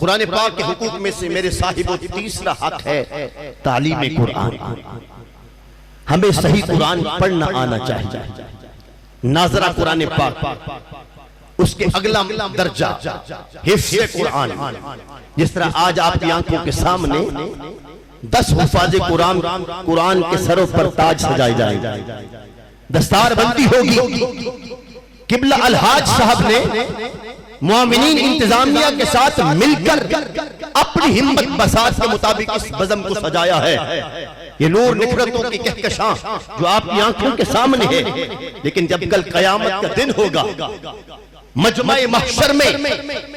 قرآن پاک کے حقوق میں سے میرے صاحب تیسرا حق ہے تعلیم قرآن. ہمیں صحیح قرآن پڑھنا آنا چاہیے. ناظرہ قرآن پاک، اس کے اگلا درجہ حفظ قرآن. جس طرح آج آپ کی آنکھوں کے سامنے 10 حفاظ قرآن کے سروں پر تاج سجائے جائیں، دستار بندی ہوگی. قبلہ الحاج صاحب نے معاونین انتظامیہ کے ساتھ مل کر اپنی ہمت بساط کے مطابق اس بزم کو سجایا ہے. یہ نور نکھرتوں کی کہکشاں جو آپ کی آنکھوں کے سامنے ہے. لیکن جب کل قیامت کا دن ہوگا، مجمع محشر میں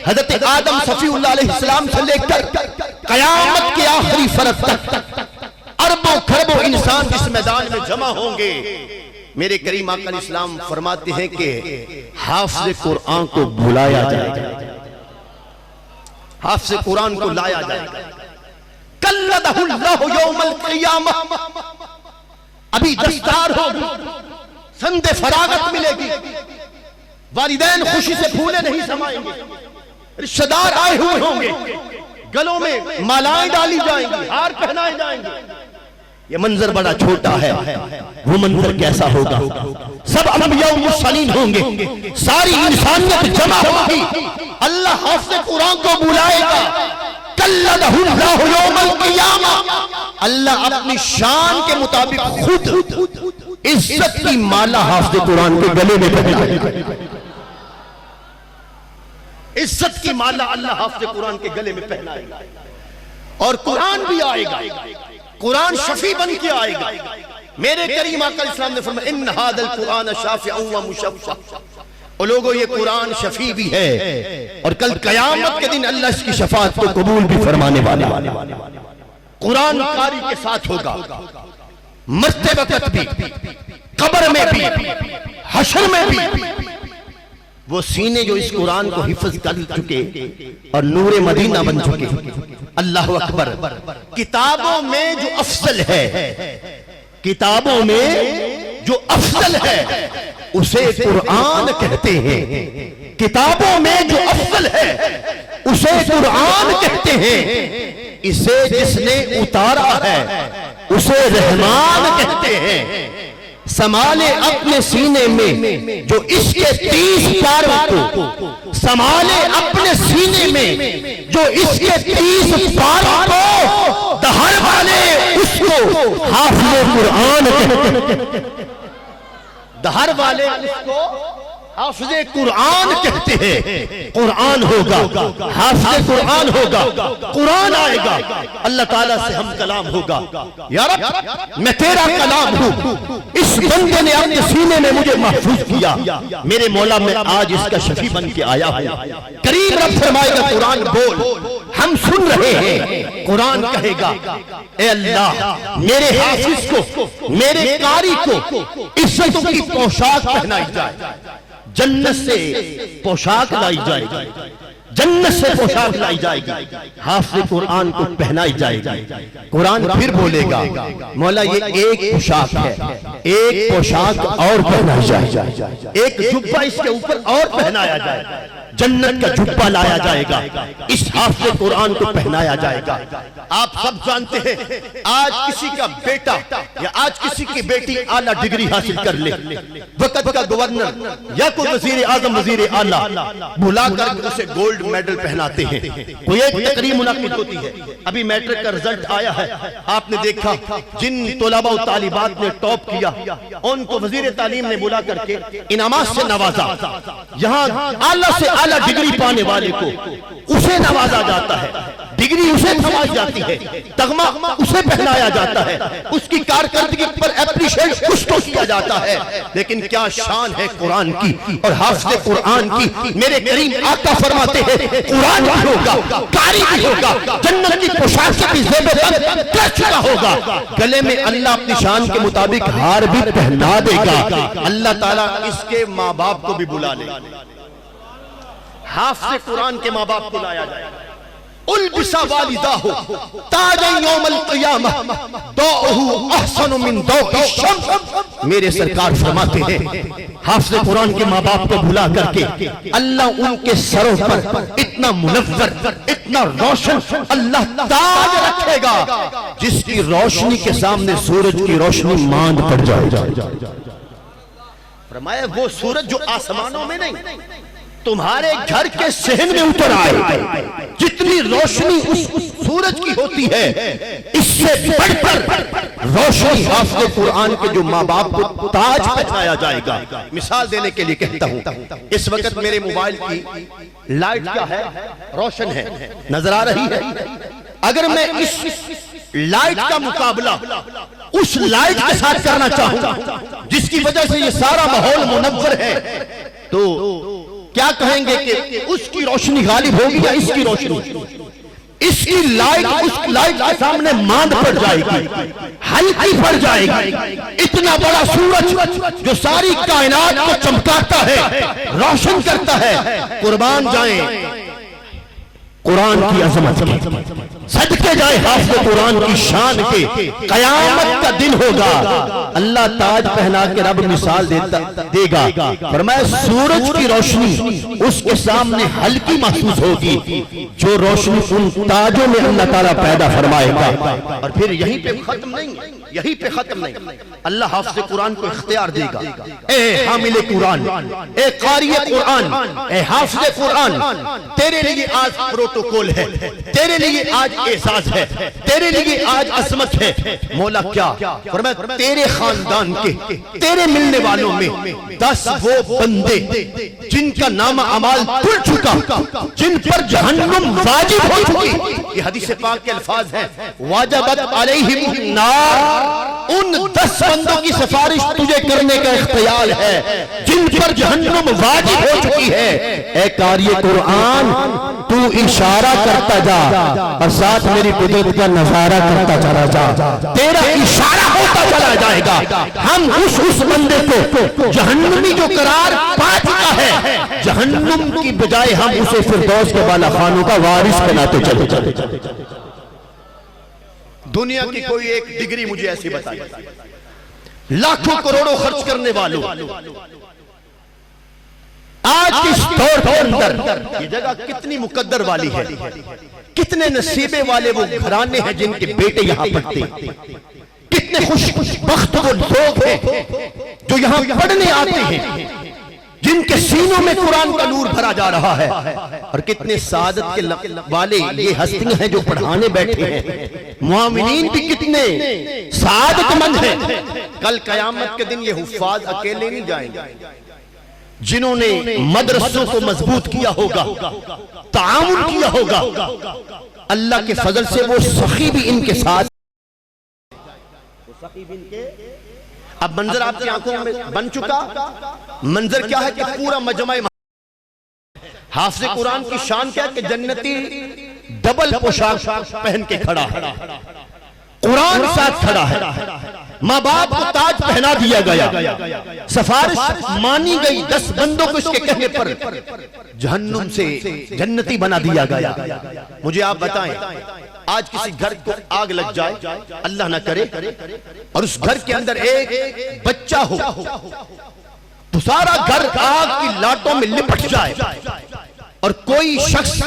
حضرت آدم صفی اللہ علیہ السلام سے لے کر قیامت کے آخری فرد تک اربوں کھربوں انسان اس میدان میں جمع ہوں گے. میرے کریم آقا علیہ السلام فرماتے ہیں کہ حافظ قرآن کو بلایا جائے گا، حافظ قرآن کو لایا جائے گا. قلدہ اللہ یوم القیامہ. ابھی دستار ہوگی، سند فراغت ملے گی، والدین خوشی سے پھولے نہیں سمائیں گے، رشتہ دار آئے ہوئے ہوں گے، گلوں میں مالائیں ڈالی جائیں گی، ہار پہنائے جائیں گے. یہ منظر بڑا چھوٹا ہے، وہ منظر کیسا ہوگا؟ سب انبیاء و مرسلین ہوں گے، ساری انسانیت جمع ہوگی. اللہ حافظ قرآن کو بلائے گا. قلدہ اللہ یوم القیامہ. اللہ اپنی شان کے مطابق خود عزت کی مالا حافظ قرآن کے گلے میں پہنائے گا. عزت کی مالا اللہ حافظ قرآن کے گلے میں پہنائے گا. اور قرآن بھی آئے گا، قرآن شفیع بن کے آئے گا. میرے کریم آقا علیہ السلام نے فرمایا ان ھذا القرآن شافع و مشفع. اور لوگوں یہ قرآن شفیع بھی ہے اور کل قیامت کے دن اللہ اس کی شفاعت کو قبول بھی فرمانے والا. قرآن قاری کے ساتھ ہوگا، مرتے وقت بھی، قبر میں بھی، حشر میں بھی. وہ سینے جو اس قرآن کو حفظ کر چکے اور نور مدینہ بن چکے. اللہ اکبر. کتابوں میں جو افضل ہے، کتابوں میں جو افضل ہے اسے قرآن کہتے ہیں. کتابوں میں جو افضل ہے اسے قرآن کہتے ہیں. اسے جس نے اتارا ہے اسے رحمان کہتے ہیں. سنبھالے اپنے سینے میں جو اس کے 30 پاروں کو، سنبھالے اپنے سینے میں جو اس کے 30 پاروں کو، دہر والے اس کو حافظ قرآن کہتے ہیں. دہر والے اس کو حافظ قرآن کہتے ہیں. قرآن ہوگا، حافظ قرآن ہوگا، قرآن آئے گا. اللہ تعالیٰ سے ہم کلام ہوگا. یا رب میں تیرا کلام ہوں، اس بندے نے اپنے سینے میں مجھے محفوظ کیا. میرے مولا میں آج اس کا شفیع بن کے آیا ہوں. کریم رب فرمائے گا قرآن بول، ہم سن رہے ہیں. قرآن کہے گا اے اللہ میرے حافظ کو، میرے قاری کو عزتوں کی پوشاک پہنائی جائے، جنت سے پوشاک لائی جائے گی، جنت سے پوشاک لائی جائے گی، حافظ قرآن کو پہنائی جائے گی. قرآن پھر بولے گا مولا یہ ایک پوشاک ہے، ایک پوشاک اور پہنائی جائے، ایک جبہ اس کے اوپر اور پہنایا جائے، جنت کا جبہ لایا جائے گا، اس حافظ قرآن کو پہنایا جائے گا. آپ سب جانتے ہیں آج کسی کا بیٹا یا آج کسی کی بیٹی اعلیٰ ڈگری حاصل کر لے، وقت کا گورنر یا کوئی وزیر اعظم، وزیر اعلیٰ بلا کر اسے گولڈ میڈل پہناتے ہیں. کوئی ایک تقریب منعقد ہوتی ہے. ابھی میٹرک کا رزلٹ آیا ہے، آپ نے دیکھا جن طلباء و طالبات نے ٹاپ کیا ان کو وزیر تعلیم نے بلا کر کے انعامات سے نوازا. یہاں اعلیٰ سے اعلیٰ ڈگری پانے والے کو اسے نوازا جاتا ہے، ڈگری اسے تھمائی جاتی ہے، تغمہ اسے پہنایا جاتا ہے، اس کی کارکردگی پر اپریشیٹ اس کو کیا جاتا ہے. لیکن کیا شان ہے قرآن کی اور حافظ قرآن کی. میرے کریم آقا فرماتے ہیں قرآن بھی ہوگا، قاری بھی ہوگا، جنت کی پوشاک سے بھی زیب بند کر چکا ہوگا. گلے میں اللہ اپنی شان کے مطابق ہار بھی پہنا دے گا. اللہ تعالیٰ اس کے ماں باپ کو بھی بلا لے. حافظ قرآن کے ماں باپ کو لایا جائے، البس والداہ تاج یوم القیامہ ضوءہ احسن من ضوء الشمس۔ میرے سرکار فرماتے ہیں حافظ قرآن کے ماں باپ کو بھلا کر کے اللہ ان کے سروں پر اتنا منور اتنا روشن اللہ تاج رکھے گا جس کی روشنی کے سامنے سورج کی روشنی ماند پڑ جائے۔ فرمایا وہ سورج جو آسمانوں میں نہیں تمہارے گھر کے صحن میں اتر آئے، جتنی روشنی اس سورج کی ہوتی ہے اس سے بڑھ کر روشنی حافظ قرآن کے جو ماں باپ کو تاج پہنایا جائے گا۔ مثال دینے کے لیے کہتا ہوں، اس وقت میرے موبائل کی لائٹ کیا ہے؟ روشن ہے، نظر آ رہی ہے۔ اگر میں اس لائٹ کا مقابلہ اس لائٹ کے ساتھ کرنا چاہوں جس کی وجہ سے یہ سارا ماحول منور ہے، تو کیا کہیں گے کہ اس کی روشنی غالب ہوگی یا اس کی روشنی؟ اس کی لائٹ اس لائٹ کے سامنے ماند پڑ جائے گی، ہلکی پڑ جائے گی۔ اتنا بڑا سورج جو ساری کائنات کو چمکاتا ہے، روشن کرتا ہے، قربان جائیں قرآن کی عظمت کے، صدقے جائے حافظ قرآن کی شان کے۔ قیامت کا دن ہوگا، اللہ تاج پہنا کے رب مثال دے گا، فرمایا سورج کی روشنی اس کے سامنے ہلکی محسوس ہوگی جو روشنی ان تاجوں میں اللہ تعالیٰ پیدا فرمائے گا۔ اور پھر یہیں پہ ختم نہیں، یہیں پہ ختم نہیں، اللہ حافظ قرآن کو اختیار دے گا، اے حامل قرآن، اے قاری قرآن، اے حافظ قرآن، تیرے لیے آج پروٹوکول ہے، تیرے لیے آج اعزاز ہے، تیرے لیے آج عظمت ہے۔ مولا کیا فرمایا؟ تیرے خاندان کے تیرے ملنے والوں میں 10 وہ بندے جن کا نام اعمال کھل چکا، جن پر جہنم واجب ہو چکی، یہ حدیث پاک کے الفاظ ہیں، واجبت علیہم النار۔ ان 10 بندوں کی سفارش تجھے کرنے کا اختیار ہے جن پر جہنم واجب ہو چکی ہے۔ اے قاری قرآن تو اشارہ کرتا جا اور ساتھ میری قدرت کا نظارہ کرتا چلا جا، تیرا اشارہ ہوتا چلا جائے گا۔ ہم اس بندے کو جہنمی جو قرار پا چکا ہے، جہنم کی بجائے ہم اسے فردوس کے بالا خانوں کا وارث بناتے چلے۔ دنیا کی کوئی ایک ڈگری مجھے ایسی بتائی، لاکھوں کروڑوں خرچ کرنے والوں، آج اس دور کے اندر یہ جگہ کتنی مقدر والی ہے، کتنے نصیبے والے وہ گھرانے ہیں جن کے بیٹے یہاں پڑھتے ہیں، کتنے خوش بخت وہ لوگ ہیں جو یہاں پڑھنے آتے ہیں، جن کے سینوں میں قرآن کا نور بھرا جا رہا ہے، اور کتنے سعادت کے والے یہ ہستیاں ہیں جو پڑھانے بیٹھے ہیں۔ معاونین بھی کتنے سعادت مند ہیں۔ کل قیامت کے دن یہ حفاظ اکیلے نہیں جائیں گے، جنہوں نے مدرسوں کو مضبوط کیا ہوگا، تعاون کیا ہوگا، اللہ کے فضل سے وہ سخی بھی ان کے ساتھ۔ اب منظر آپ کی آنکھوں میں بن چکا، منظر کیا ہے کہ پورا مجمع حافظ قرآن کی شان کیا ہے کہ جنتی ڈبل پوشاک پہن کے کھڑا ہے، قرآن ساتھ کھڑا ہے، ماں باپ کو تاج پہنا دیا گیا، سفارش مانی گئی 10 بندوں کو اس کے کہنے پر جہنم سے جنتی بنا دیا گیا۔ مجھے آپ بتائیں آج کسی گھر کو آگ لگ جائے، اللہ نہ کرے، اور اس گھر کے اندر ایک بچہ ہو تو سارا گھر آگ کی لاٹوں میں لپٹ جائے، اور کوئی شخص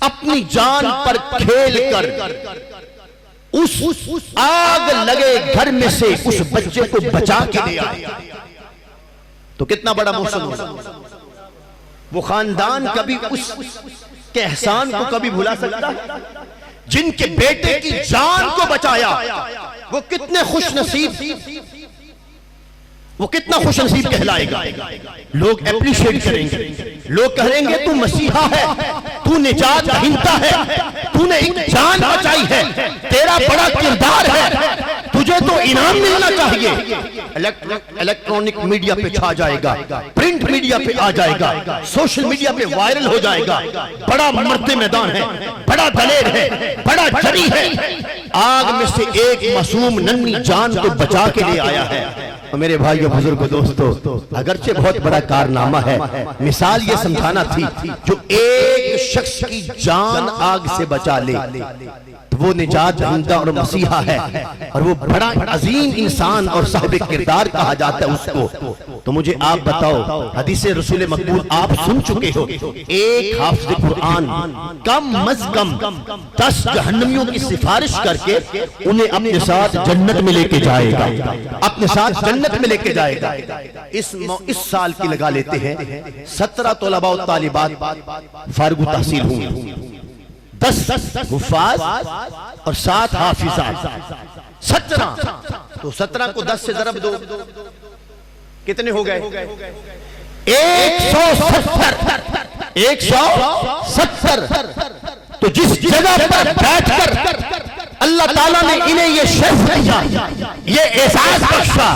اپنی جان پر کھیل کر اس آگ لگے گھر میں سے اس بچے کو بچا کے لے آئے، تو کتنا بڑا محسن ہوگا۔ وہ خاندان کبھی اس کے احسان کو کبھی بھلا سکتا ہے؟ جن کے بیٹے کی جان کو بچایا وہ کتنے خوش نصیب، وہ کتنا خوش نصیب کہلائے گا۔ لوگ اپریشیٹ کریں گے، لوگ کہیں گے تو مسیحا ہے، تو نجات دہندہ ہے، تو نے ایک جان بچائی ہے، تیرا بڑا کردار ہے، تجھے تو انعام ملنا چاہیے۔ الیکٹرونک میڈیا پہ چھا جائے گا، پرنٹ میڈیا پہ آ جائے گا، سوشل میڈیا پہ وائرل ہو جائے گا، بڑا مرد میدان ہے، بڑا دلیر ہے، بڑا جری ہے، آگ میں سے ایک معصوم ننھی جان کو بچا کے لے آیا ہے۔ اور میرے بھائیو بزرگ دوستو، اگرچہ بہت بڑا کارنامہ ہے، مثال یہ سمجھانا تھی جو ایک شخص کی جان آگ سے بچا لے تو وہ نجات دہندہ اور مسیحا ہے، اور وہ بڑا عظیم انسان اور صاحب کردار کہا جاتا ہے اس کو۔ تو مجھے آپ بتاؤ، حدیث رسول مقبول آپ سن چکے ہو، ایک حافظ قرآن کم از کم 10 جہنمیوں کی سفارش کر کے انہیں اپنے ساتھ جنت میں لے کے جائے گا، اپنے ساتھ جنت میں لے کے جائے گا۔ اس سال کی لگا لیتے ہیں 17 طلباء و طالبات فارغ التحصیل ہوں، 10 حفاظ اور 7 حافظات، 17۔ تو 17 کو 10 سے ضرب دو، کتنے ہو گئے؟ 170۔ تو جس جگہ پر بیٹھ کر اللہ تعالیٰ نے انہیں یہ شرف دیا، یہ احساس بخشا،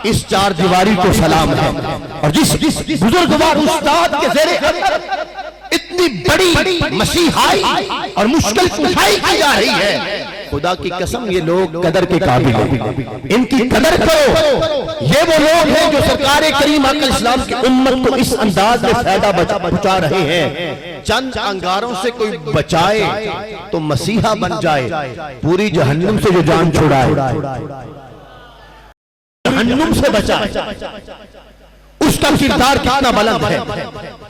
اس چار دیواری کو سلام ہے۔ اور جس بزرگوار استاد کے زیر اتنی بڑی مسیحائی اور مشکل کشائی کی جا رہی ہے، خدا کی قسم یہ لوگ قدر کے قابل ہیں، ان کی قدر کرو۔ یہ وہ لوگ ہیں جو سرکار کریم آقا اسلام کی امت کو اس انداز میں فائدہ پہنچا رہے ہیں، چند انگاروں سے کوئی بچائے تو مسیحا بن جائے، پوری جہنم سے جو جان چھڑائے، جہنم سے بچائے، اس کا کردار کتنا بلند ہے۔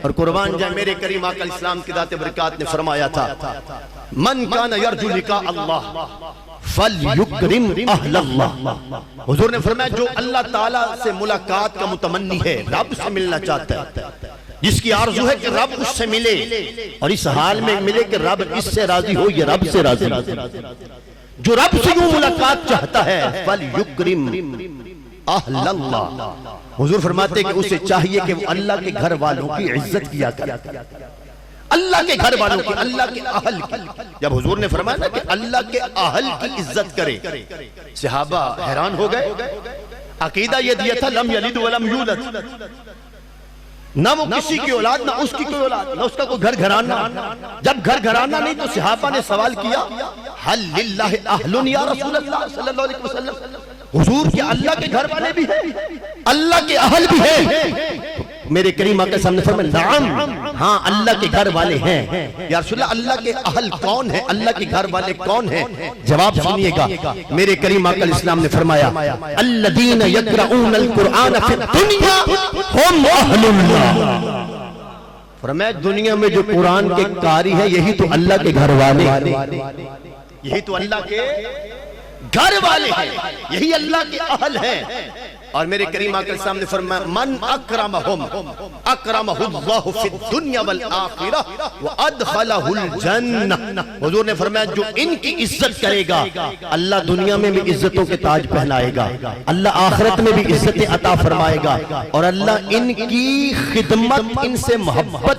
اور قربان جائے میرے کریم آقا اسلام کی ذات برکات نے فرمایا تھا، من کان یرجو لقاء اللہ فلیکرم اہل اللہ۔ حضور نے فرمایا جو اللہ تعالیٰ سے ملاقات کا متمنی ہے، رب سے ملنا چاہتا ہے، جس کی آرزو ہے کہ رب اس سے ملے اور اس حال میں ملے کہ رب اس سے راضی ہو، یہ رب سے راضی، جو رب سے یوں ملاقات چاہتا ہے فلیکرم اہل اللہ۔ حضور فرماتے کہ اسے چاہیے کہ وہ اللہ کے گھر والوں کی عزت کیا کرے، اللہ کے گھر والوں کی، اللہ کے اہل کی۔ جب حضور نے فرمایا نا کہ اللہ کے اہل کی عزت کرے، صحابہ حیران ہو گئے۔ عقیدہ یہ دیا تھا لم یلد ولم یولد، نہ وہ کسی کی اولاد نہ اس کی کوئی اولاد، نہ اس کا کوئی گھر گھرانہ۔ جب گھر گھرانہ نہیں تو صحابہ نے سوال کیا حل للہ اہل یا رسول اللہ صلی اللہ علیہ وسلم، حضور کے اللہ کے گھر والے بھی ہیں، اللہ کے اہل بھی ہیں؟ میرے کریم آقا سامنے فرمایا نعم، ہاں اللہ کے گھر والے ہیں۔ یا رسول اللہ اللہ کے اہل کون ہیں، اللہ کے گھر والے کون ہیں؟ جواب سنیے گا، میرے کریم آقا اسلام نے فرمایا الذین یقرؤون القرآن فی الدنیا ہم اہل اللہ۔ فرمایا دنیا میں جو قرآن کے قاری ہے یہی تو اللہ کے گھر والے، یہی تو اللہ کے گھر والے ہیں، یہی اللہ کے اہل ہیں۔ اور میرے کریم آقا السلام نے فرمایا من اکرمہم اکرمہ اللہ فی الدنیا والآخرہ وادخلہ الجنہ۔ حضور نے فرمایا جو ان کی عزت کرے گا اللہ دنیا میں بھی عزتوں کے تاج پہنائے گا، اللہ آخرت میں بھی عزتیں عطا فرمائے گا، اور اللہ ان کی خدمت، ان سے محبت،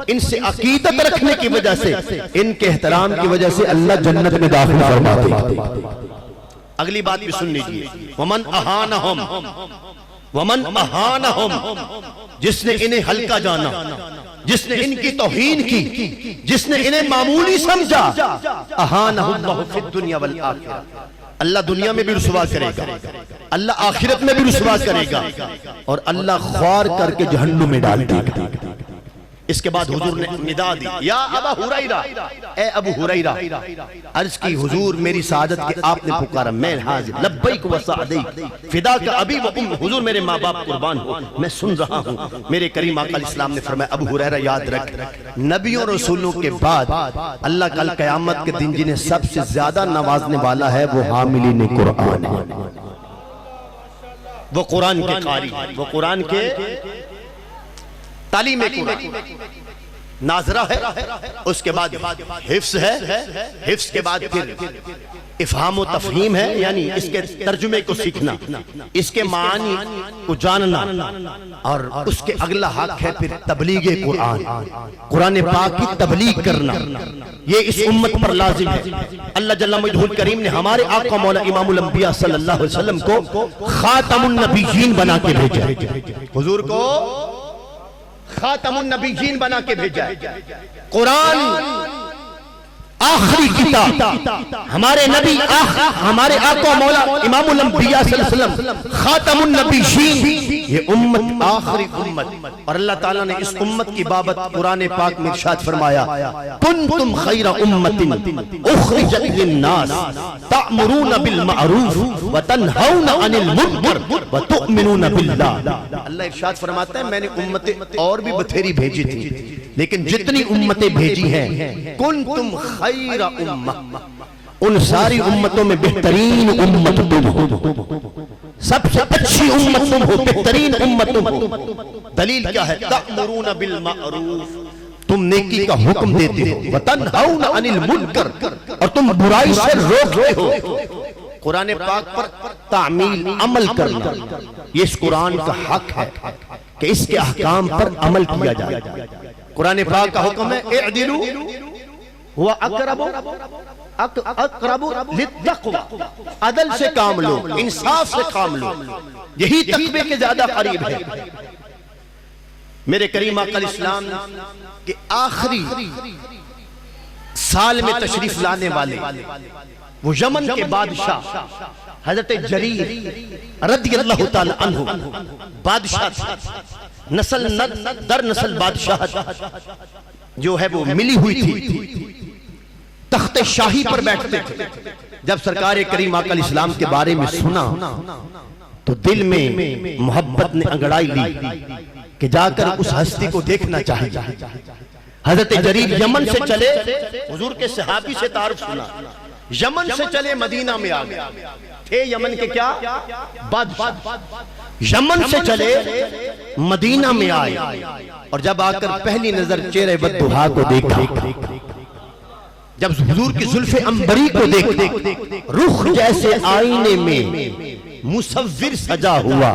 ان سے عقیدت رکھنے کی وجہ سے، ان کے احترام کی وجہ سے اللہ جنت میں داخل فرما دے۔ اگلی بات بھی سن لیجئے، ومن اہانہم، ومن اہانہم، جس نے انہیں ہلکا جانا، جس نے ان کی توہین کی، جس نے انہیں معمولی سمجھا، اہانہ اللہ فی الدنیا والآخرہ، اللہ دنیا میں بھی رسوا کرے گا، اللہ آخرت میں بھی رسوا کرے گا، اور اللہ خوار کر کے جہنم میں ڈال دے گا۔ اس کے بعد حضور نے ندا دی یا ابا ہریرہ، اے ابو ہریرہ، عرض کی حضور میری سعادت کے آپ نے پکارا، میں حاضر، لبیک و سعدیک، فداک ابی و ام، حضور میرے ماں باپ قربان ہو، میں سن رہا ہوں۔ میرے کریم آقا الاسلام نے فرمایا ابو ہریرہ یاد رکھ، نبیوں رسولوں کے بعد اللہ کل قیامت کے دن جنہیں سب سے زیادہ نوازنے والا ہے وہ حاملین قرآن ہے، وہ قرآن کے قاری، وہ قرآن کے تعلیم قرآن ناظرہ ہے، اس کے بعد حفظ ہے، حفظ کے بعد پھر افہام و تفہیم ہے، یعنی اس کے ترجمے کو سیکھنا، اس کے معنی کو جاننا، اور اس کے اگلا حق ہے پھر تبلیغ قرآن، قرآن پاک کی تبلیغ کرنا، یہ اس امت پر لازم ہے۔ اللہ جل مجدہ الکریم نے ہمارے آقا مولا امام الانبیاء صلی اللہ علیہ وسلم کو خاتم النبیین بنا کے بھیجا، حضور کو خاتم النبیین بنا کے بھیجا ہے۔ قرآن آخری کتاب، ہمارے نبی ہمارے آقا مولا امام الانبیاء صلی اللہ علیہ وسلم خاتم النبیین، یہ امت آخری امت، اور اللہ تعالیٰ نے اس امت کی بابت قرآن پاک میں ارشاد فرمایا کنتم خیر امت اخرجت للناس تأمرون بالمعروف وتنہون عن المنکر وتؤمنون باللہ۔ اللہ ارشاد فرماتا ہے میں نے امتیں اور بھی بتھیری بھیجی تھی، لیکن جتنی امتیں بھیجی ہیں کنتم خیر امہ، ان ساری امتوں میں بہترین امت تم ہو، سب سے اچھی امت تم ہو، بہترین امت تم ہو۔ دلیل کیا ہے؟ تأمرون بالمعروف، تم نیکی کا حکم دیتے ہو، وتنہون عن المنکر، اور تم برائی سے روکتے ہو۔ قرآن پاک پر تعمیل عمل کرنا یہ اس قرآن کا حق ہے کہ اس کے احکام پر عمل کیا جائے۔ قرآن پاک کا حکم ہے اعدلوا ہوا اقرب للتقوی، عدل سے کام لو، انصاف سے کام لو، یہی تقوی کے زیادہ قریب ہے۔ میرے کریم آقا الاسلام کے آخری سال میں تشریف لانے والے وہ یمن کے بادشاہ حضرت جریر رضی اللہ تعالی عنہ بادشاہ تھے، نسل در نسل بادشاہت جو ہے وہ ملی ہوئی تھی، تخت شاہی پر بیٹھتے تھے۔ جب سرکار کریم آقا الاسلام کے بارے میں سنا تو دل میں محبت نے انگڑائی لی کہ جا کر اس ہستی کو دیکھنا چاہیے۔ حضرت جریر یمن سے چلے، حضور کے صحابی سے تعارف سنا، یمن سے چلے مدینہ میں آگئے تھے، یمن کے کیا بادشاہ، یمن سے چلے مدینہ میں آئے، اور جب آ کر پہلی نظر چہرے بددہا کو دیکھا، جب حضور کی زلف عنبری کو دیکھا، رخ جیسے آئینے میں مصور سجا ہوا،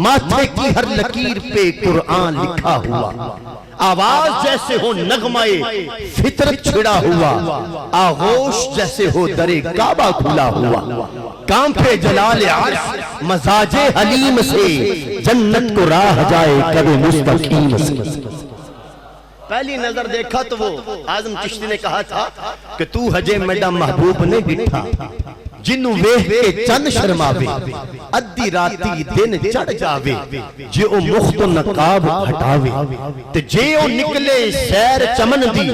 ماتھے کی ہر لکیر پہ قرآن لکھا ہوا، آواز جیسے ہو نغمہ فطرت چھڑا ہوا، آغوش جیسے ہو در کعبہ کھلا ہوا، کانپے جلال عرش مزاج حلیم سے، جنت کو راہ جائے کبھی مستقیم سے۔ پہلی نظر دیکھا تو وہ اعظم چشتی نے کہا تھا کہ تو حجے میڈا محبوب نے بٹھا، جنوں ویہ کے چند شرماوے، ادھی راتی دن چڑھ جاوے، جے او مخت و نقاب ہٹاوے، تے جے او نکلے سیر چمن دی،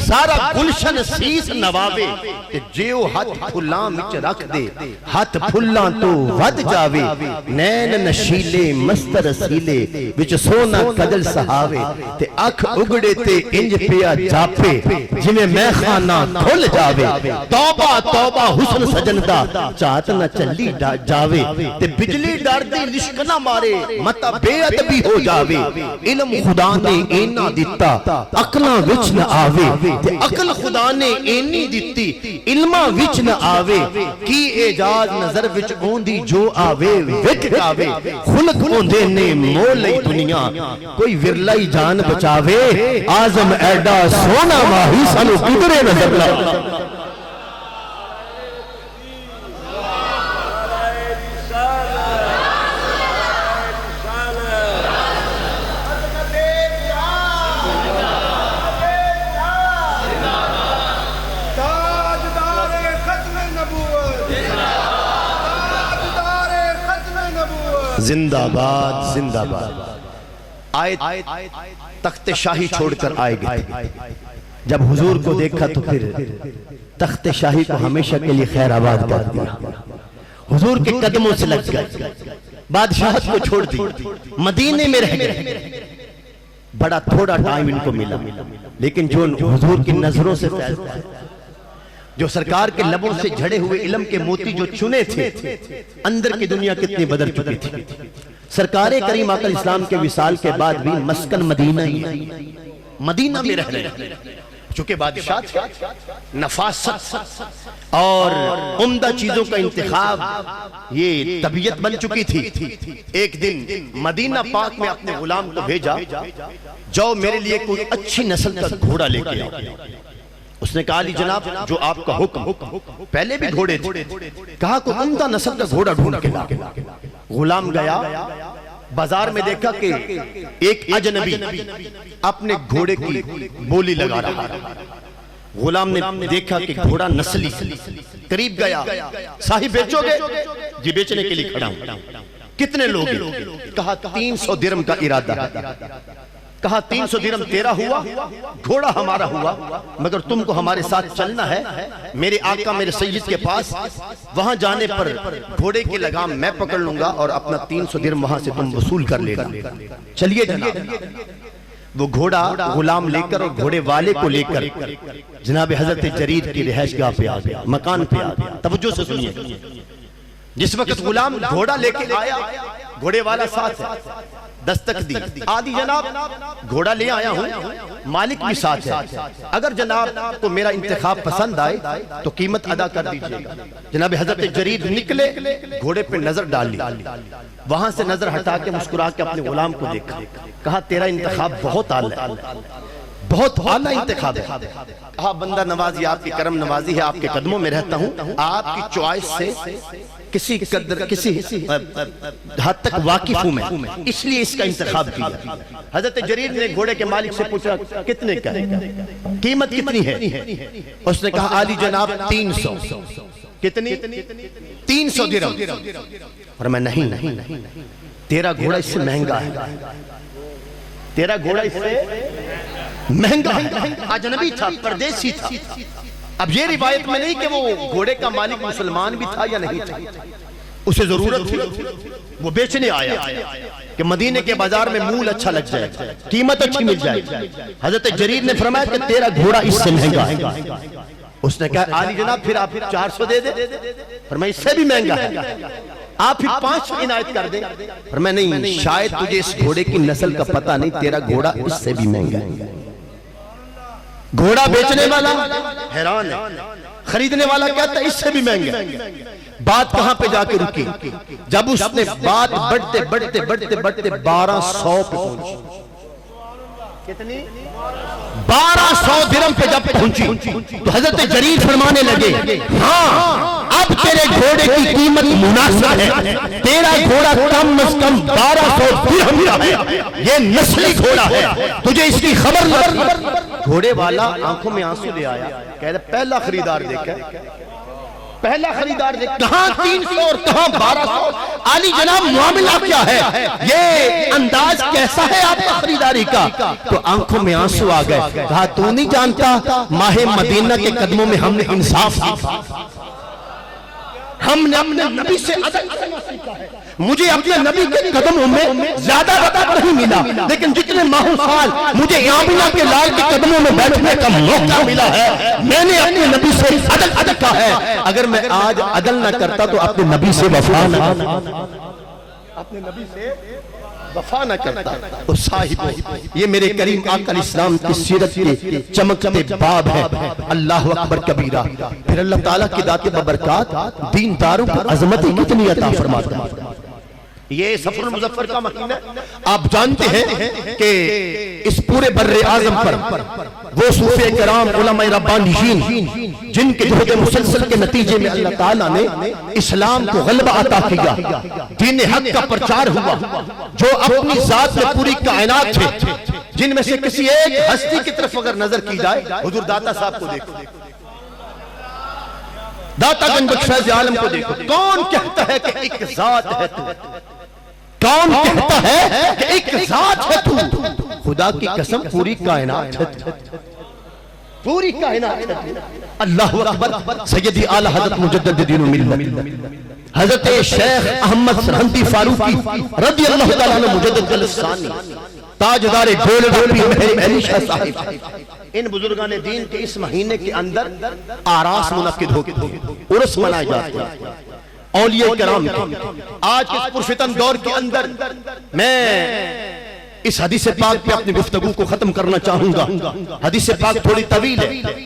سارا گلشن سیس نواوے، تے جے او ہاتھ پھلاں وچ رکھ دے، ہاتھ پھلاں تو ود جاوے، نین نشیلے مست رسیلے، وچ سونا کجل سہاوے، تے اکھ اگڑے تے انج پیا جاپے، جویں میں خانہ کھل جاوے، توبہ توبہ حسن سجندہ چاہت نہ چلی جاوے، تے بجلی ڈر دی لشک نہ مارے، متا بیعت بھی ہو جاوے، علم خدا نے اینا دیتا عقلاں وچ نہ آوے، تے عقل خدا نے اینی دیتی علماں وچ نہ آوے، کی اعجاز نظر وچ اوندی جو آوے وک جاوے، خلق اوندے نے مولئی دنیا کوئی ورلائی جان بچاوے، اعظم ایڈا سونا ماہی سانو کدرے نظر لا۔ زندہ باد زندہ باد۔ آئے تخت شاہی چھوڑ کر آئے گئے، جب حضور کو دیکھا تو پھر تخت شاہی کو ہمیشہ کے لیے خیر آباد کر دیا، حضور کے قدموں سے لگ گئے، بادشاہت کو چھوڑ دی، مدینے میں رہ گئے۔ بڑا تھوڑا ٹائم ان کو ملا، لیکن جو حضور کی نظروں سے فیض تھا، جو سرکار کے لبوں سے جھڑے ہوئے علم کے موتی جو چنے تھے، اندر کی دنیا کتنی بدل چکی تھی۔ سرکار کریم آقا الاسلام کے وصال کے بعد بھی مسکن مدینہ ہی، مدینہ میں رہ رہے ہیں، چونکہ بادشاہ تھے، نفاست اور عمدہ چیزوں کا انتخاب یہ طبیعت بن چکی تھی۔ ایک دن مدینہ پاک میں اپنے غلام کو بھیجا، جو میرے لیے کوئی اچھی نسل کا گھوڑا لے کے آؤ۔ اس نے کہا علی جناب جو آپ کا حکم، پہلے بھی گھوڑے تھے، کہا کوئی عمدہ نسل کا گھوڑا ڈھونڈ کے لا۔ غلام گیا، بازار میں دیکھا کہ ایک اجنبی اپنے گھوڑے کی بولی لگا رہا، غلام نے دیکھا کہ گھوڑا نسلی، قریب گیا، صاحب بیچو گے؟ جی بیچنے کے لیے کھڑا ہوں۔ کتنے لوگ ہیں؟ کہا 300 درم کا ارادہ ہے۔ کہا 300 درم تیرا ہوا، گھوڑا ہمارا ہوا، مگر تم کو ہمارے ساتھ چلنا ہے میرے آقا میرے سید کے پاس، وہاں جانے پر گھوڑے کی لگام میں پکڑ لوں گا اور اپنا 300 درم وہاں سے تم وصول کر لینا۔ چلیے جناب۔ وہ گھوڑا غلام لے کر اور گھوڑے والے کو لے کر جناب حضرت جریر کی رہائش گاہ پہ آ گیا، مکان پہ آ گیا۔ توجہ سے سنیے، جس وقت غلام گھوڑا لے کے آیا، گھوڑے والا ساتھ ہے، دستک دی، آدھی جناب گھوڑا لے آیا ہوں، مالک بھی ساتھ ہے، اگر جناب کو میرا انتخاب پسند آئے تو قیمت ادا کر دیجئے گا۔ جناب حضرت جریر نکلے، گھوڑے پہ نظر ڈال لی، وہاں سے نظر ہٹا کے مسکرا کے اپنے غلام کو دیکھا، کہا تیرا انتخاب بہت اعلیٰ ہے، بہت اعلیٰ انتخاب ہے۔ کہا بندہ نوازی، آپ کی کرم نوازی ہے، آپ کے قدموں میں رہتا ہوں، آپ کی چوائس سے کسی حد تک واقف ہوں میں، اس لیے اس کا انتخاب کیا۔ حضرت جریر نے گھوڑے کے مالک سے پوچھا کتنے کا ہے، قیمت کتنی ہے؟ اس نے کہا عالی جناب 300۔ کتنی؟ 300 درم۔ اور میں نہیں، تیرا گھوڑا اس سے مہنگا ہے، تیرا گھوڑا اس سے مہنگا ہے۔ اجنبی تھا، پردیسی تھا۔ اب یہ روایت میں نہیں کہ وہ گھوڑے کا مالک مسلمان بھی تھا یا نہیں تھا، اسے ضرورت تھی، وہ بیچنے آیا کہ مدینے کے بازار میں مول اچھا لگ جائے، قیمت اچھی مل جائے۔ حضرت جریر نے فرمایا کہ تیرا گھوڑا اس سے مہنگا ہے۔ اس نے کہا عالی جناب پھر آپ 400 دے دے، فرمایا اس سے بھی مہنگا ہے، آپ پھر 500 عنایت کر دیں۔ فرمایا نہیں، شاید تجھے اس گھوڑے کی نسل کا پتہ نہیں، تیرا گھوڑا اس سے بھی مہنگا ہے۔ گھوڑا بیچنے والا حیران ہے، خریدنے والا کہتا ہے اس سے بھی مہنگا ہے۔ بات کہاں پہ جا کے رکی؟ جب اس نے بات بڑھتے 1200 پہ پہنچی۔ کتنی؟ 1200 درم پہ جب پہنچی تو حضرت جریر فرمانے لگے ہاں اب تیرے گھوڑے کی قیمت مناسب ہے، تیرا گھوڑا کم از کم 1200 درہم کا ہے، یہ نسلی گھوڑا ہے، تجھے اس کی خبر لگی۔ گھوڑے والا آنکھوں میں آنسو لے آیا، کہہ رہا پہلا خریدار دیکھا، پہلا خریدار دیکھ، کہاں 300 اور کہاں 1200، عالی جناب معاملہ کیا ہے، یہ انداز کیسا ہے آپ کا خریداری کا؟ تو آنکھوں میں آنسو آ گئے، کہا تو نہیں جانتا ماہ مدینہ کے قدموں میں ہم نے انصاف سیکھا، ہم نے اپنے نبی سے عدل کرنا سیکھا ہے، مجھے اپنے نبی کے قدموں میں زیادہ رتب نہیں ملا، لیکن جتنے ماہوں سال مجھے آمنہ کے لال کے قدموں میں بیٹھنے کا موقع ملا ہے، میں نے اپنے نبی سے عدل کا ہے، اگر میں آج عدل نہ کرتا تو اپنے نبی سے وفا نہ کرتا، اپنے نبی سے وفا نہ کرتا۔ اور صاحب یہ میرے کریم آقا الاسلام کی سیرت کے چمکتے باب ہے، اللہ اکبر کبیرہ، پھر اللہ تعالیٰ کی ذات ببرکات دینداروں کو عظمت کتنی عطا فرماتا ہے۔ یہ سفر المظفر کا مہینہ آپ جانتے ہیں کہ اس پورے بر اعظم پر وہ صوفیہ کرام علماء ربانیین جن کے جہد مسلسل کے نتیجے میں اللہ تعالیٰ نے اسلام کو غلبہ عطا کیا، دین حق کا پرچار ہوا، جو اپنی ذات میں پوری کائنات تھے، جن میں سے کسی ایک ہستی کی طرف اگر نظر کی جائے حضور داتا صاحب کو دیکھو، داتا گنج بخش فیض عالم کو دیکھو، کون کہتا ہے کہ ایک ذات ہے تو، کون کہتا ہے کہ ایک ذات ہے تو، خدا کی قسم پوری کائنات ہے، پوری کائنات ہے۔ اللہ اکبر، سیدی اعلی حضرت مجدد دین و ملت حضرت شیخ احمد سرہندی فاروقی رضی اللہ تعالیٰ عنہ مجدد الثانی تاجدار گول ڈھولوی مہر علی شاہ صاحب، ان بزرگان دین کے اس مہینے کے اندر آراس منعقد ہوتے ہیں، عرس منائے جاتے ہیں اولیاء کرام کی۔ آج کے اس پرفتن دور کے اندر میں اس حدیث پاک پہ اپنی گفتگو کو ختم کرنا چاہوں گا، حدیث پاک تھوڑی طویل ہے۔